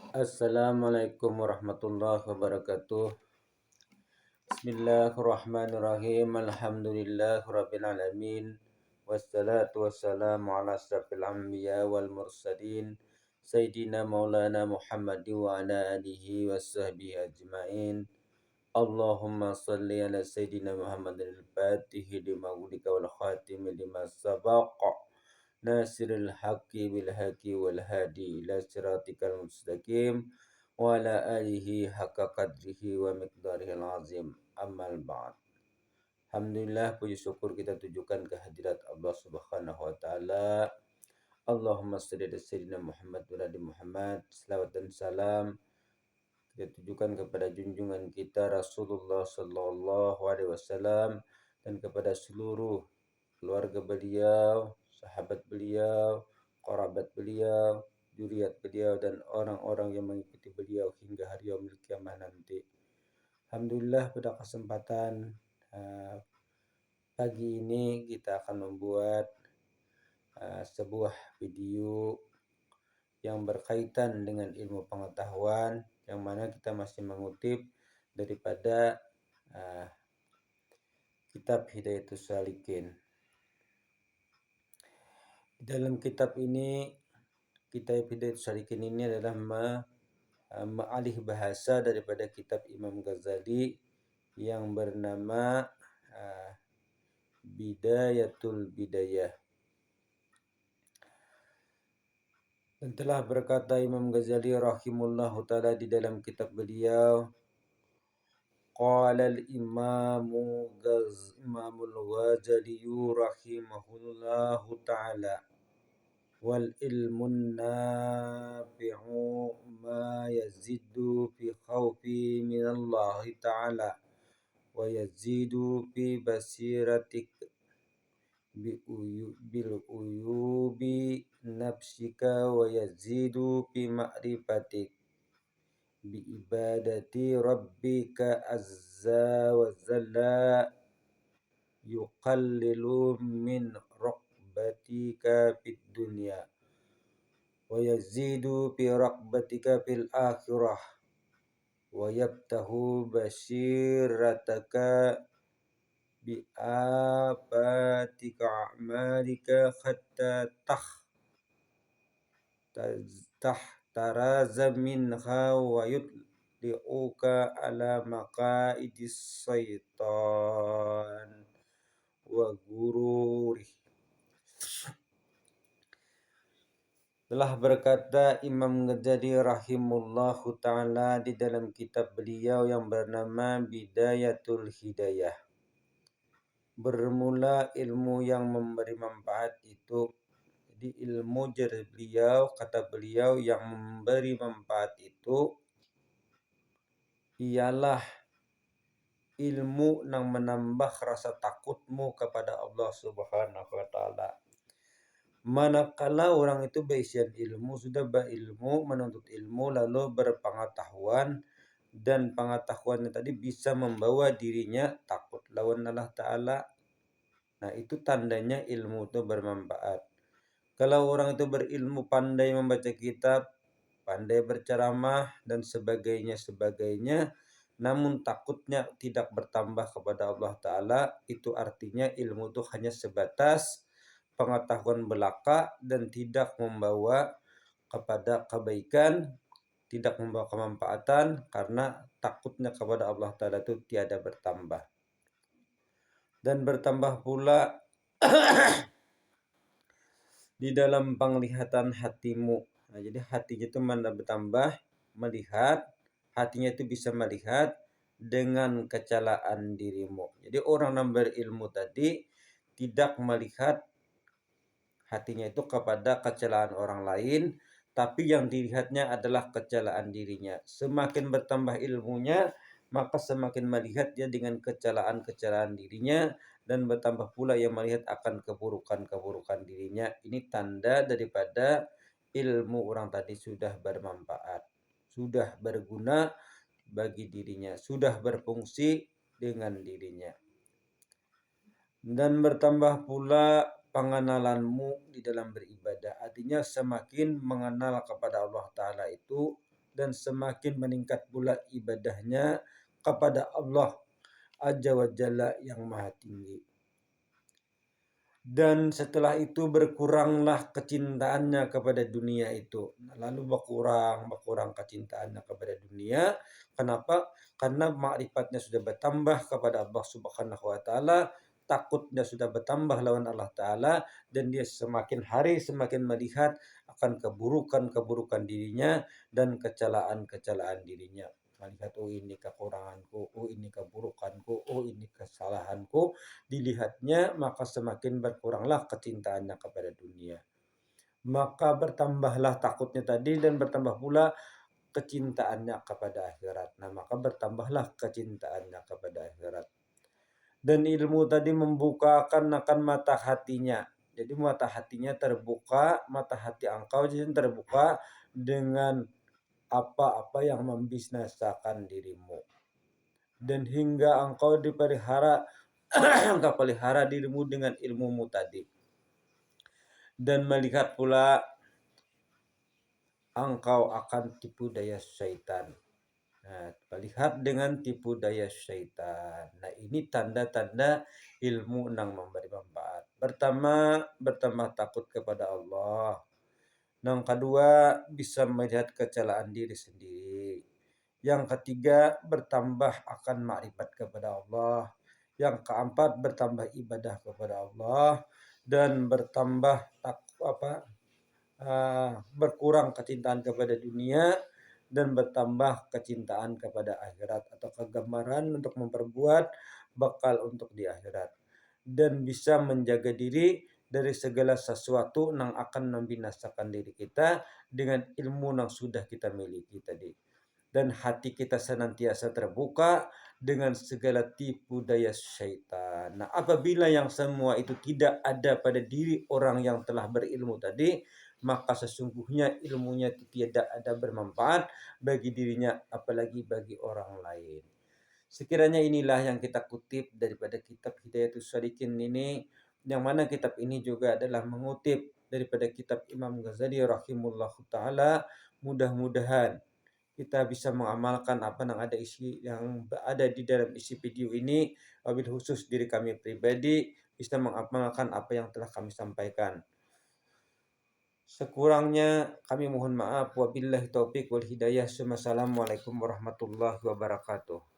Assalamualaikum warahmatullahi wabarakatuh. Bismillahirrahmanirrahim. Alhamdulillahirabbil alamin. Wassalatu wassalamu ala asyrafil anbiya wal mursalin sayyidina maulana Muhammad wa ala alihi washabbihi ajmain. Allahumma salli ala sayyidina Muhammadin al-Fatihi lima ulika wal khatimi lima sabaqa nasiril haqqi bil haqqi wal hadi ila siratikal mustaqim wa ala alihi haqqa qadrihi wa miqdarihil azim ammal ba'd. Alhamdulillah, puji syukur kita tujukan kehadirat Allah Subhanahu wa taala. Allahumma shalli ala sayyidina Muhammad wa ala Muhammad. Selawat dan salam kita tujukan kepada junjungan kita Rasulullah sallallahu alaihi wasallam dan kepada seluruh keluarga beliau, sahabat beliau, kerabat beliau, zuriat beliau dan orang-orang yang mengikuti beliau hingga hari yaumil kiamah nanti. Alhamdulillah, pada kesempatan pagi ini kita akan membuat sebuah video yang berkaitan dengan ilmu pengetahuan, yang mana kita masih mengutip daripada kitab Hidayatus Salikin. Dalam kitab ini, kitab Hidayatus Salikin ini adalah mengalih bahasa daripada kitab Imam Ghazali yang bernama Bidayatul Bidayah. Dan telah berkata Imam Ghazali rahimahullahu taala di dalam kitab beliau, qala al-imamul Ghazali rahimahullahu taala, wal ilmun nafi'u ma yazidu fi khawfi minallahi ta'ala wa yazidu fi basiratik bil uyubi nafsika wa yazidu fi ma'rifatik bi ibadati rabbika azza wa jalla yuqallilu min raqbatika fid dunya wa yazidu fi raqbatika fil akhirah wa yabtahu basirataka bi abatika a'malika hatta tahtaraza minha wa yutli'uka ala maqaidis syaitan wa gururih. Telah berkata Imam Ghazali rahimahullahu ta'ala di dalam kitab beliau yang bernama Bidayatul Hidayah. Bermula ilmu yang memberi manfaat itu. Jadi ilmu beliau, kata beliau, yang memberi manfaat itu ialah ilmu yang menambah rasa takutmu kepada Allah Subhanahu wa taala. Manakala orang itu berisian ilmu, sudah berilmu, menuntut ilmu, lalu berpengetahuan, dan pengetahuannya tadi bisa membawa dirinya takut lawan Allah Ta'ala, nah itu tandanya ilmu itu bermanfaat. Kalau orang itu berilmu, pandai membaca kitab, pandai berceramah dan sebagainya, namun takutnya tidak bertambah kepada Allah Ta'ala, itu artinya ilmu itu hanya sebatas pengetahuan belaka dan tidak membawa kepada kebaikan, tidak membawa kemanfaatan, karena takutnya kepada Allah Ta'ala itu tiada bertambah. Dan bertambah pula di dalam penglihatan hatimu. Nah, jadi hatinya itu bertambah melihat, hatinya itu bisa melihat dengan kecelaan dirimu. Jadi orang yang berilmu tadi tidak melihat hatinya itu kepada kecelaan orang lain, tapi yang dilihatnya adalah kecelaan dirinya. Semakin bertambah ilmunya, maka semakin melihat dia dengan kecelaan dirinya, dan bertambah pula yang melihat akan keburukan dirinya. Ini tanda daripada ilmu orang tadi sudah bermanfaat, sudah berguna bagi dirinya, sudah berfungsi dengan dirinya. Dan bertambah pula pengenalanmu di dalam beribadah. Artinya semakin mengenal kepada Allah Ta'ala itu dan semakin meningkat pula ibadahnya kepada Allah Azza wa Jalla yang Maha Tinggi. Dan setelah itu berkuranglah kecintaannya kepada dunia itu. Lalu berkurang kecintaannya kepada dunia. Kenapa? Karena makrifatnya sudah bertambah kepada Allah Subhanahu wa taala, takutnya sudah bertambah lawan Allah taala, dan dia semakin hari semakin melihat akan keburukan-keburukan dirinya dan kecelaan-kecelaan dirinya. Melihat, oh ini kekuranganku, oh ini keburukanku, oh ini kesalahanku, dilihatnya maka semakin berkuranglah kecintaannya kepada dunia. Maka bertambahlah takutnya tadi dan bertambah pula kecintaannya kepada akhirat. Nah, maka bertambahlah kecintaannya kepada akhirat. Dan ilmu tadi membukakan akan mata hatinya. Jadi mata hatinya terbuka, mata hati engkau jadi terbuka dengan apa-apa yang membinasakan dirimu. Dan hingga engkau dipelihara engkau pelihara dirimu dengan ilmumu tadi. Dan melihat pula engkau akan tipu daya syaitan. Nah, melihat dengan tipu daya syaitan. Nah, ini tanda-tanda ilmu yang memberi manfaat. Pertama, bertambah takut kepada Allah. Yang kedua, bisa melihat kecelaan diri sendiri. Yang ketiga, bertambah akan makrifat kepada Allah. Yang keempat, bertambah ibadah kepada Allah dan bertambah berkurang kecintaan kepada dunia dan bertambah kecintaan kepada akhirat atau kegemaran untuk memperbuat bekal untuk di akhirat, dan bisa menjaga diri dari segala sesuatu yang akan membinasakan diri kita dengan ilmu yang sudah kita miliki tadi. Dan hati kita senantiasa terbuka dengan segala tipu daya syaitan. Nah, apabila yang semua itu tidak ada pada diri orang yang telah berilmu tadi, maka sesungguhnya ilmunya itu tidak ada bermanfaat bagi dirinya, apalagi bagi orang lain. Sekiranya inilah yang kita kutip daripada kitab Hidayatus Shaliqin ini, yang mana kitab ini juga adalah mengutip daripada kitab Imam Ghazali rahimahullahu taala. Mudah-mudahan kita bisa mengamalkan apa yang ada di dalam isi video ini, wabil khusus diri kami pribadi bisa mengamalkan apa yang telah kami sampaikan. Sekurangnya kami mohon maaf. Wabillahi taufik wal hidayah. Assalamualaikum warahmatullahi wabarakatuh.